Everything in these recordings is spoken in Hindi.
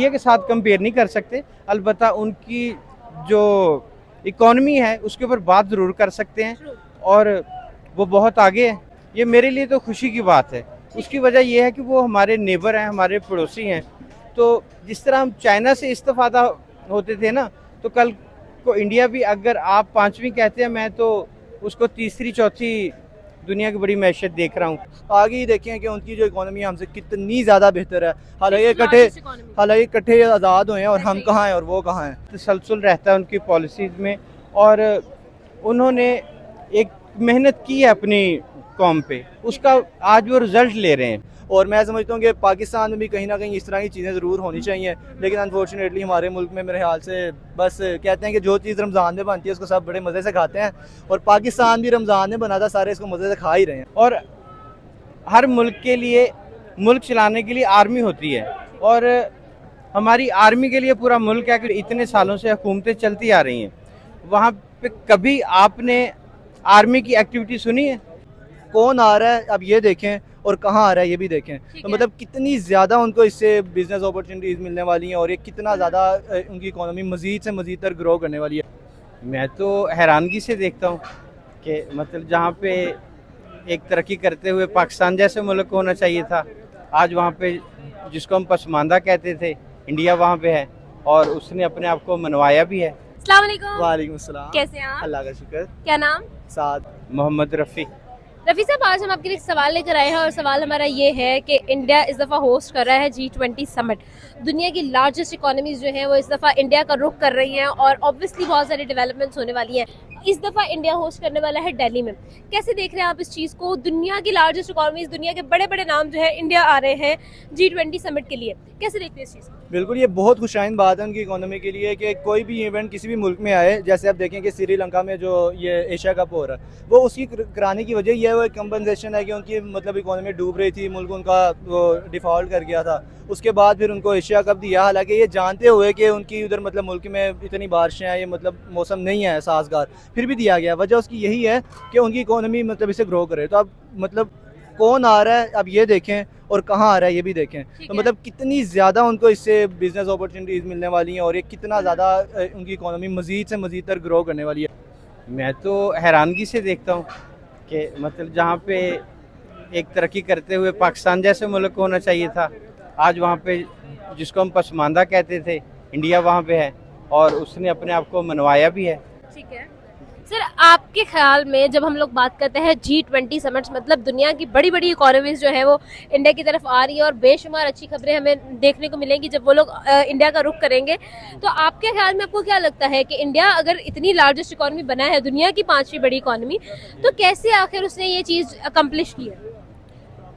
इंडिया के साथ कंपेयर नहीं कर सकते, अलबत्ता उनकी जो इकॉनमी है उसके ऊपर बात ज़रूर कर सकते हैं और वो बहुत आगे है। ये मेरे लिए तो खुशी की बात है। उसकी वजह ये है कि वो हमारे नेबर हैं, हमारे पड़ोसी हैं। तो जिस तरह हम चाइना से इस्तेफ़ादा होते थे ना, तो कल को इंडिया भी, अगर आप पाँचवीं कहते हैं, मैं तो उसको तीसरी चौथी दुनिया की बड़ी मैशत देख रहा हूँ। आगे ही देखें कि उनकी जो इकोनॉमी हमसे कितनी ज़्यादा बेहतर है। हालांकि इकट्ठे आज़ाद हुए हैं और हम कहाँ हैं और वो कहाँ हैं। तसलसल रहता है उनकी पॉलिसीज़ में, और उन्होंने एक मेहनत की है अपनी कौम पे, उसका आज वो रिज़ल्ट ले रहे हैं। और मैं समझता हूँ कि पाकिस्तान में भी कहीं ना कहीं इस तरह की चीज़ें ज़रूर होनी चाहिए, लेकिन अनफॉर्चुनेटली हमारे मुल्क में मेरे ख्याल से बस कहते हैं कि जो चीज़ रमज़ान में बनती है उसको सब बड़े मज़े से खाते हैं, और पाकिस्तान भी रमज़ान में बना था, सारे इसको मज़े से खा ही रहे हैं। और हर मुल्क के लिए, मुल्क चलाने के लिए आर्मी होती है, और हमारी आर्मी के लिए पूरा मुल्क है कि इतने सालों से हुकूमतें चलती आ रही हैं। वहाँ पे कभी आपने आर्मी की एक्टिविटी सुनी है? कौन आ रहा है अब ये देखें, और कहाँ आ रहा है ये भी देखें। तो मतलब कितनी ज़्यादा उनको इससे बिजनेस अपॉर्चुनिटीज़ मिलने वाली हैं, और ये कितना ज़्यादा उनकी इकोनॉमी मज़ीद से मज़ीद तर ग्रो करने वाली है। मैं तो हैरानगी से देखता हूँ कि मतलब जहाँ पे एक तरक्की करते हुए पाकिस्तान जैसे मुल्क को होना चाहिए था, आज वहाँ पे जिसको हम पसमानदा कहते थे, इंडिया वहाँ पे है, और उसने अपने आप को मनवाया भी है। अस्सलाम वालेकुम। वालेकुम सलाम। कैसे हैं आप? अल्लाह का शुक्र। क्या नाम? साथ मोहम्मद रफ़ी। रफ़ी साहब, आज हम आपके लिए एक सवाल लेकर आए हैं, और सवाल हमारा ये है कि इंडिया इस दफ़ा होस्ट कर रहा है G20 समिट। दुनिया की लार्जेस्ट इकोनॉमीज जो हैं वो इस दफ़ा इंडिया का रुख कर रही हैं, और ऑब्वियसली बहुत सारी डेवलपमेंट्स होने वाली हैं। इस दफ़ा इंडिया होस्ट करने वाला है दिल्ली में। कैसे देख रहे हैं आप इस चीज़ को? दुनिया की लार्जेस्ट इकोनॉमीज, दुनिया के बड़े बड़े नाम जो है इंडिया आ रहे हैं G20 समिट के लिए। कैसे देखते हैं इस चीज़ को? बिल्कुल, ये बहुत खुशाइन बात है उनकी इकोनॉमी के लिए कि कोई भी इवेंट किसी भी मुल्क में आए। जैसे आप देखें कि श्रीलंका में जो ये एशिया कप हो रहा है, वो उसकी कराने की वजह यह वो कंपनसेशन है कि उनकी मतलब इकोनॉमी डूब रही थी, मुल्क उनका वो डिफ़ॉल्ट कर गया था। उसके बाद फिर उनको एशिया कप दिया, हालांकि ये जानते हुए कि उनकी उधर मतलब मुल्क में इतनी बारिशें हैं, ये मतलब मौसम नहीं है साजगार, फिर भी दिया गया। वजह उसकी यही है कि उनकी इकोनॉमी मतलब इसे ग्रो करे। तो अब मतलब कौन आ रहा है अब ये देखें, और कहाँ आ रहा है ये भी देखें। तो मतलब कितनी ज़्यादा उनको इससे बिजनेस अपॉर्चुनिटीज़ मिलने वाली हैं, और ये कितना ज़्यादा उनकी इकोनॉमी मज़ीद से मज़ीद तर ग्रो करने वाली है। मैं तो हैरानगी से देखता हूँ कि मतलब जहाँ पे एक तरक्की करते हुए पाकिस्तान जैसे मुल्क को होना चाहिए था, आज वहाँ पे जिसको हम पसमानदा कहते थे, इंडिया वहाँ पे है, और उसने अपने आप को मनवाया भी है। ठीक है सर, आपके ख्याल में जब हम लोग बात करते हैं G20 समिट, मतलब दुनिया की बड़ी बड़ी इकोनॉमीज जो है वो इंडिया की तरफ आ रही है, और बेशुमार अच्छी खबरें हमें देखने को मिलेंगी जब वो लोग इंडिया का रुख करेंगे। तो आपके ख्याल में आपको क्या लगता है कि इंडिया अगर इतनी लार्जेस्ट इकोनॉमी बना है, दुनिया की 5वीं बड़ी इकोनॉमी, तो कैसे आखिर उसने ये चीज़ अकम्प्लिश की है?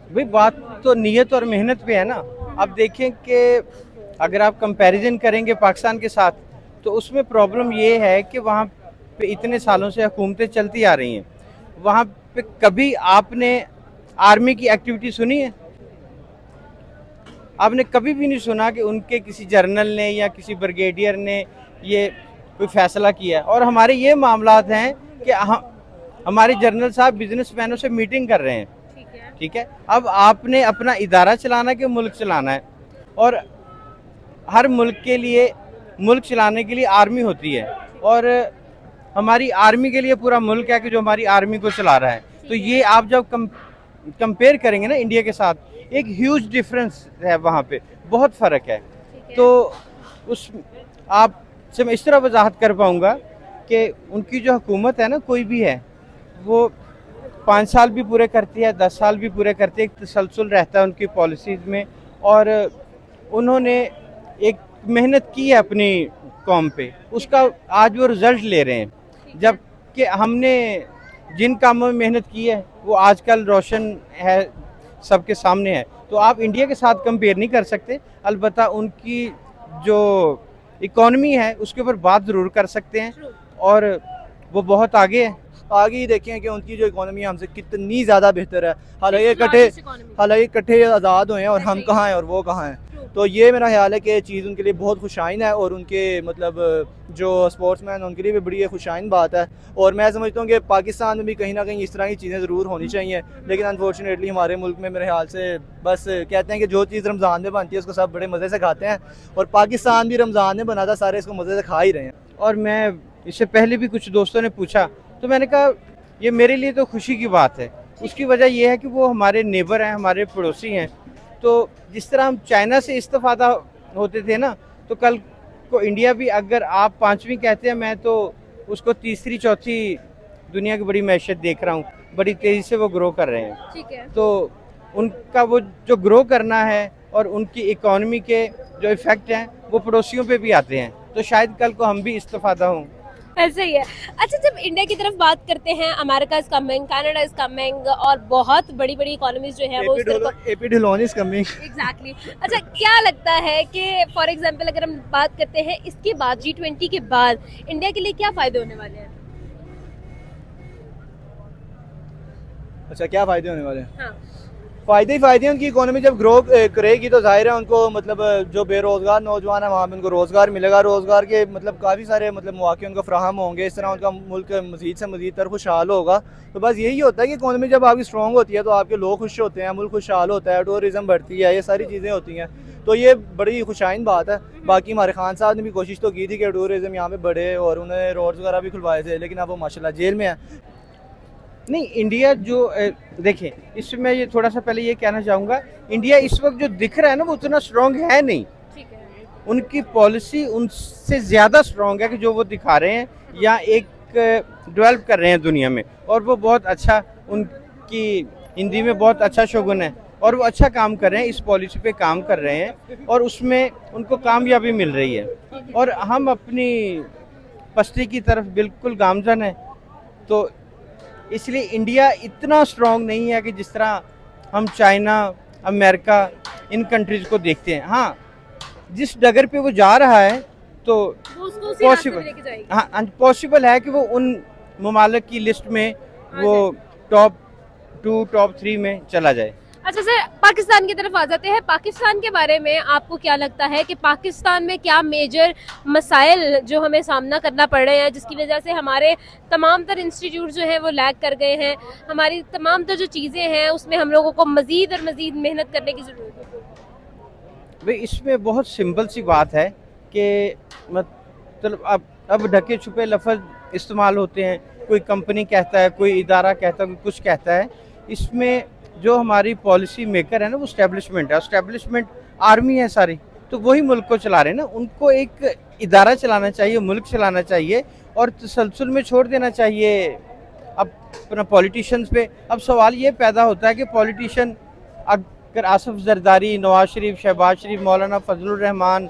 भाई, बात तो नीयत और मेहनत पे है ना। अब देखें कि अगर आप कंपैरिजन करेंगे पाकिस्तान के साथ, तो उसमें प्रॉब्लम ये है कि वहाँ पे इतने सालों से हुकूमतें चलती आ रही हैं। वहाँ पे कभी आपने आर्मी की एक्टिविटी सुनी है? आपने कभी भी नहीं सुना कि उनके किसी जर्नल ने या किसी ब्रिगेडियर ने ये कोई फैसला किया है। और हमारे ये मामलात हैं कि हमारे जनरल साहब बिजनेसमैनों से मीटिंग कर रहे हैं। ठीक है, अब आपने अपना इदारा चलाना कि मुल्क चलाना है, और हर मुल्क के लिए, मुल्क चलाने के लिए आर्मी होती है, और हमारी आर्मी के लिए पूरा मुल्क है कि जो हमारी आर्मी को चला रहा है। तो ये आप जब कंपेयर करेंगे ना इंडिया के साथ, एक ह्यूज डिफरेंस है, वहाँ पे बहुत फ़र्क है। तो उस आप से मैं इस तरह वजाहत कर पाऊँगा कि उनकी जो हुकूमत है ना, कोई भी है, वो 5 साल भी पूरे करती है, 10 साल भी पूरे करती है, एक तसलसल रहता है उनकी पॉलिसीज़ में, और उन्होंने एक मेहनत की है अपनी कौम पे, उसका आज वो रिज़ल्ट ले रहे हैं। जबकि हमने जिन कामों में मेहनत की है वो आजकल रोशन है, सबके सामने है। तो आप इंडिया के साथ कंपेयर नहीं कर सकते, अलबत्ता उनकी जो इकॉनमी है उसके ऊपर बात ज़रूर कर सकते हैं, और वो बहुत आगे है। आगे ही देखें कि उनकी जो इकोनॉमी हमसे कितनी ज़्यादा बेहतर है। हालांकि इकट्ठे आज़ाद हुए हैं और हम कहाँ हैं और वो कहाँ हैं। तो ये मेरा ख्याल है कि चीज़ उनके लिए बहुत खुशाइन है, और उनके मतलब जो स्पोर्ट्समैन हैं उनके लिए भी बड़ी खुशाइन बात है। और मैं समझता हूँ कि पाकिस्तान में भी कहीं ना कहीं इस तरह की चीज़ें ज़रूर होनी चाहिए, लेकिन अनफॉर्चुनेटली हमारे मुल्क में मेरे ख्याल से बस कहते हैं कि जो चीज़ रमज़ान में बनती है उसको सब बड़े मज़े से खाते हैं, और पाकिस्तान भी रमज़ान में बना था, सारे इसको मज़े से खा ही रहे हैं। और मैं इससे पहले भी कुछ दोस्तों ने पूछा, तो मैंने कहा ये मेरे लिए तो खुशी की बात है। उसकी वजह यह है कि वो हमारे नेबर हैं, हमारे पड़ोसी हैं। तो जिस तरह हम चाइना से इस्तेफादा होते थे ना, तो कल को इंडिया भी, अगर आप 5वीं कहते हैं, मैं तो उसको तीसरी चौथी दुनिया की बड़ी मैशत देख रहा हूँ। बड़ी तेज़ी से वो ग्रो कर रहे हैं। ठीक है। तो उनका वो जो ग्रो करना है और उनकी इकॉनमी के जो इफ़ेक्ट हैं वो पड़ोसियों पे भी आते हैं। तो शायद कल को हम भी इस्तेफादा हों। ऐसे ही है। अच्छा, जब इंडिया की तरफ बात करते हैं, America is coming, Canada is coming, और बहुत बड़ी बड़ी इकोनॉमीज जो है वो उस तरफ AP Dhillon is coming. Exactly. अच्छा, क्या लगता है कि फॉर एग्जांपल अगर हम बात करते हैं इसके बाद G20 के बाद इंडिया के लिए क्या फायदे होने वाले हैं? अच्छा, क्या फ़ायदे होने वाले हैं? हाँ। फ़ायदे ही फ़ायदे हैं। उनकी इकोनॉमी जब ग्रो करेगी तो जाहिर है उनको मतलब जो बेरोज़गार नौजवान है वहाँ पे उनको रोज़गार मिलेगा। रोज़गार के मतलब काफ़ी सारे मतलब मौके उनको फ्राहम होंगे। इस तरह उनका मुल्क मज़ीद से मज़ीद तर खुशहाल होगा। तो बस यही होता है कि इकोनॉमी जब आपकी स्ट्रॉन्ग होती है तो आपके लोग खुश होते हैं, मुल्क खुशहाल होता है, टूरिज़म बढ़ती है, ये सारी चीज़ें होती हैं। तो ये बड़ी खुशाइन बात है। बाकी हमारे खान साहब ने भी कोशिश तो की थी कि टूरिज़म यहाँ पे बढ़े, और उन्होंने रोड्स वगैरह भी खुलवाए थे, लेकिन अब वो माशाल्लाह जेल में है। नहीं, इंडिया जो देखें, इसमें ये थोड़ा सा पहले ये कहना चाहूँगा, इंडिया इस वक्त जो दिख रहा है ना वो उतना स्ट्रॉन्ग है नहीं। ठीक है। उनकी पॉलिसी उनसे ज़्यादा स्ट्रॉन्ग है कि जो वो दिखा रहे हैं या एक डेवलप कर रहे हैं दुनिया में। और वो बहुत अच्छा, उनकी हिंदी में बहुत अच्छा शगुन है, और वो अच्छा काम कर रहे हैं, इस पॉलिसी पे काम कर रहे हैं, और उसमें उनको कामयाबी मिल रही है। और हम अपनी पस्ती की तरफ बिल्कुल गामजन है। तो इसलिए इंडिया इतना स्ट्रॉन्ग नहीं है कि जिस तरह हम चाइना, अमेरिका, इन कंट्रीज़ को देखते हैं। हाँ, जिस डगर पे वो जा रहा है तो वो उसको उसी रास्ते पे पॉसिबल, लेके जाएगी। हाँ, पॉसिबल है कि वो उन ममालिक की लिस्ट में वो टॉप 2, टॉप 3 में चला जाए। अच्छा सर, पाकिस्तान की तरफ आ जाते हैं। पाकिस्तान के बारे में आपको क्या लगता है कि पाकिस्तान में क्या मेजर मसाइल जो हमें सामना करना पड़ रहे हैं, जिसकी वजह से हमारे तमाम तर इंस्टीट्यूट जो हैं वो लैग कर गए हैं, हमारी तमाम तर जो चीज़ें हैं उसमें हम लोगों को मज़ीद और मज़ीद मेहनत करने की ज़रूरत है? भाई, इसमें बहुत सिंपल सी बात है कि मतलब अब ढके छुपे लफ्ज़ इस्तेमाल होते हैं। कोई कंपनी कहता है, कोई इदारा कहता है, कोई कुछ कहता है। इसमें जो हमारी पॉलिसी मेकर है ना वो स्टैब्लिशमेंट है। स्टैब्लिशमेंट आर्मी है सारी, तो वही मुल्क को चला रहे हैं ना। उनको एक इदारा चलाना चाहिए, मुल्क चलाना चाहिए, और तसलसल में छोड़ देना चाहिए अब अपना पॉलिटिशियंस पे। अब सवाल ये पैदा होता है कि पॉलिटिशियन अगर आसिफ जरदारी, नवाज शरीफ, शहबाज शरीफ, मौलाना फजलुर रहमान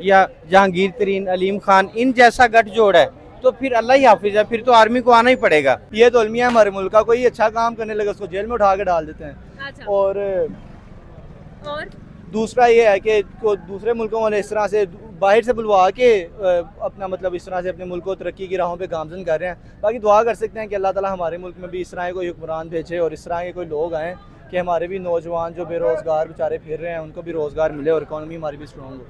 या जहांगीर तरीन, अलीम खान, इन जैसा गठजोड़ है, तो फिर अल्लाह ही हाफिज है, फिर तो आर्मी को आना ही पड़ेगा। ये तो अलमिया है हमारे मुल्क का, कोई अच्छा काम करने लगे उसको जेल में उठा के डाल देते हैं। अच्छा। और दूसरा ये है कि दूसरे मुल्कों वाले इस तरह से बाहर से बुलवा के अपना मतलब इस तरह से अपने मुल्क को तरक्की की राहों पे गामजन कर रहे हैं। बाकी दुआ कर सकते हैं कि अल्लाह ताला हमारे मुल्क में भी इस तरह के कोई हुक्मरान भेजे और इस तरह के कोई लोग आएँ कि हमारे भी नौजवान जो बेरोज़गार बेचारे फिर रहे हैं उनको भी रोज़गार मिले और इकॉनमी हमारी भी स्ट्रॉन्ग हो।